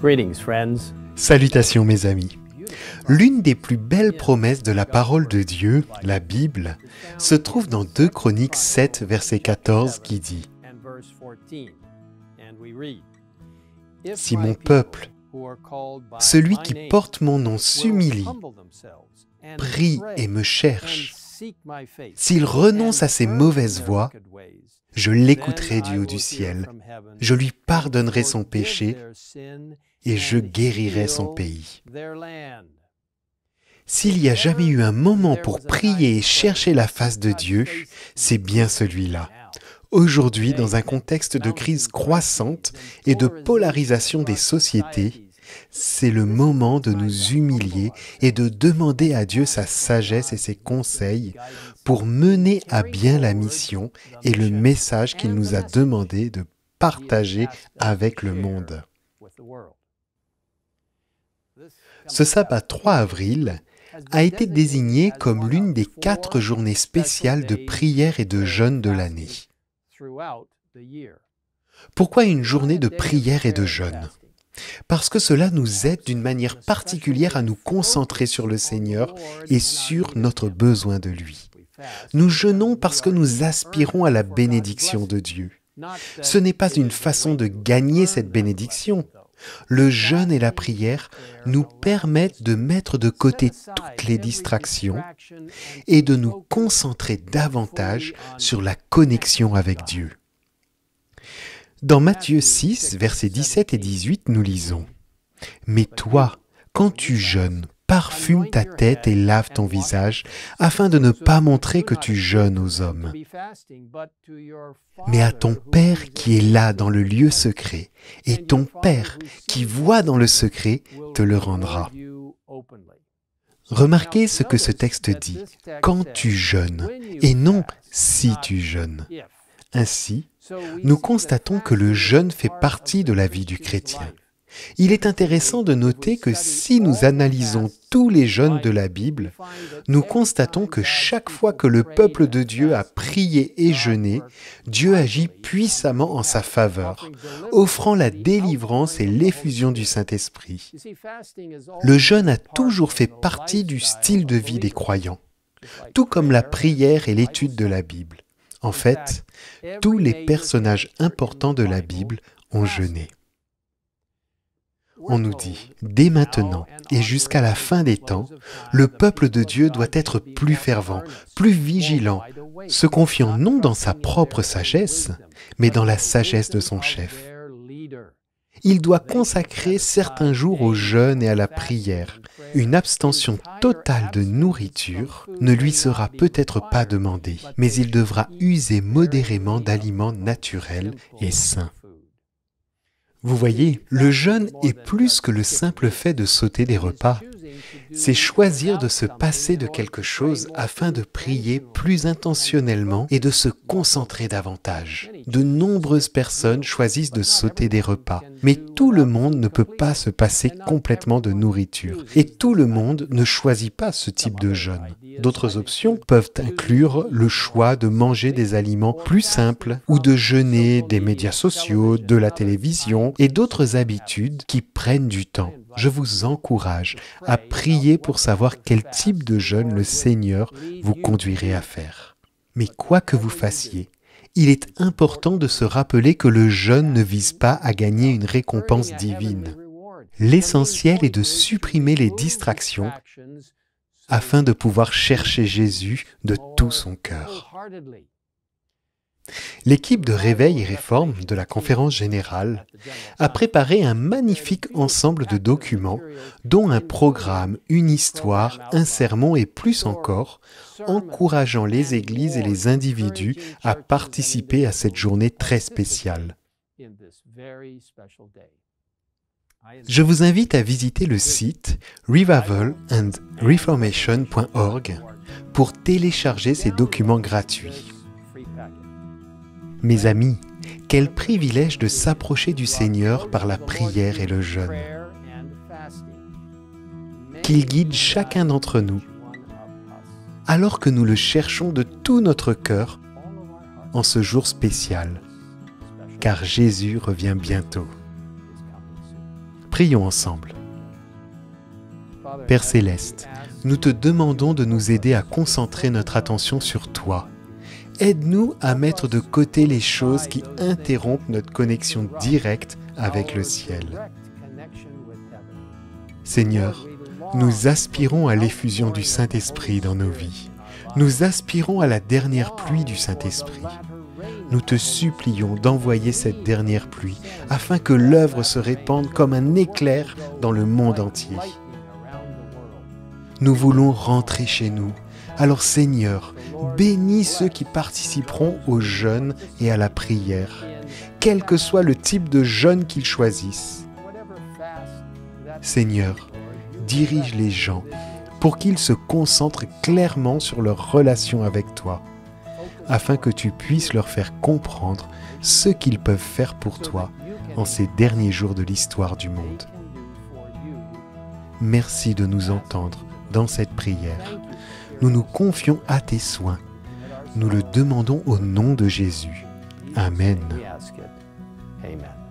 Greetings, friends. Salutations mes amis. L'une des plus belles promesses de la parole de Dieu, la Bible, se trouve dans 2 Chroniques 7, verset 14 qui dit « Si mon peuple, celui qui porte mon nom s'humilie, prie et me cherche, s'il renonce à ses mauvaises voies, je l'écouterai du haut du ciel, je lui pardonnerai son péché et je guérirai son pays. » S'il y a jamais eu un moment pour prier et chercher la face de Dieu, c'est bien celui-là. Aujourd'hui, dans un contexte de crise croissante et de polarisation des sociétés, c'est le moment de nous humilier et de demander à Dieu sa sagesse et ses conseils pour mener à bien la mission et le message qu'il nous a demandé de partager avec le monde. Ce sabbat 3 avril a été désigné comme l'une des 4 journées spéciales de prière et de jeûne de l'année. Pourquoi une journée de prière et de jeûne ? Parce que cela nous aide d'une manière particulière à nous concentrer sur le Seigneur et sur notre besoin de lui. Nous jeûnons parce que nous aspirons à la bénédiction de Dieu. Ce n'est pas une façon de gagner cette bénédiction. Le jeûne et la prière nous permettent de mettre de côté toutes les distractions et de nous concentrer davantage sur la connexion avec Dieu. Dans Matthieu 6, versets 17 et 18, nous lisons « Mais toi, quand tu jeûnes, parfume ta tête et lave ton visage, afin de ne pas montrer que tu jeûnes aux hommes. Mais à ton Père qui est là dans le lieu secret, et ton Père qui voit dans le secret te le rendra. » Remarquez ce que ce texte dit, « quand tu jeûnes » et non « si tu jeûnes ». Ainsi, nous constatons que le jeûne fait partie de la vie du chrétien. Il est intéressant de noter que si nous analysons tous les jeûnes de la Bible, nous constatons que chaque fois que le peuple de Dieu a prié et jeûné, Dieu agit puissamment en sa faveur, offrant la délivrance et l'effusion du Saint-Esprit. Le jeûne a toujours fait partie du style de vie des croyants, tout comme la prière et l'étude de la Bible. En fait, tous les personnages importants de la Bible ont jeûné. On nous dit, dès maintenant et jusqu'à la fin des temps, le peuple de Dieu doit être plus fervent, plus vigilant, se confiant non dans sa propre sagesse, mais dans la sagesse de son chef. Il doit consacrer certains jours au jeûne et à la prière. Une abstention totale de nourriture ne lui sera peut-être pas demandée, mais il devra user modérément d'aliments naturels et sains. Vous voyez, le jeûne est plus que le simple fait de sauter des repas. C'est choisir de se passer de quelque chose afin de prier plus intentionnellement et de se concentrer davantage. De nombreuses personnes choisissent de sauter des repas, mais tout le monde ne peut pas se passer complètement de nourriture. Et tout le monde ne choisit pas ce type de jeûne. D'autres options peuvent inclure le choix de manger des aliments plus simples ou de jeûner des médias sociaux, de la télévision et d'autres habitudes qui prennent du temps. Je vous encourage à prier pour savoir quel type de jeûne le Seigneur vous conduirait à faire. Mais quoi que vous fassiez, il est important de se rappeler que le jeûne ne vise pas à gagner une récompense divine. L'essentiel est de supprimer les distractions afin de pouvoir chercher Jésus de tout son cœur. L'équipe de Réveil et Réforme de la Conférence Générale a préparé un magnifique ensemble de documents, dont un programme, une histoire, un sermon et plus encore, encourageant les églises et les individus à participer à cette journée très spéciale. Je vous invite à visiter le site revivalandreformation.org pour télécharger ces documents gratuits. Mes amis, quel privilège de s'approcher du Seigneur par la prière et le jeûne. Qu'il guide chacun d'entre nous, alors que nous le cherchons de tout notre cœur en ce jour spécial, car Jésus revient bientôt. Prions ensemble. Père Céleste, nous te demandons de nous aider à concentrer notre attention sur toi. Aide-nous à mettre de côté les choses qui interrompent notre connexion directe avec le ciel. Seigneur, nous aspirons à l'effusion du Saint-Esprit dans nos vies. Nous aspirons à la dernière pluie du Saint-Esprit. Nous te supplions d'envoyer cette dernière pluie afin que l'œuvre se répande comme un éclair dans le monde entier. Nous voulons rentrer chez nous. Alors Seigneur, bénis ceux qui participeront au jeûne et à la prière, quel que soit le type de jeûne qu'ils choisissent. Seigneur, dirige les gens pour qu'ils se concentrent clairement sur leur relation avec toi, afin que tu puisses leur faire comprendre ce qu'ils peuvent faire pour toi en ces derniers jours de l'histoire du monde. Merci de nous entendre dans cette prière. Nous nous confions à tes soins. Nous le demandons au nom de Jésus. Amen. Amen.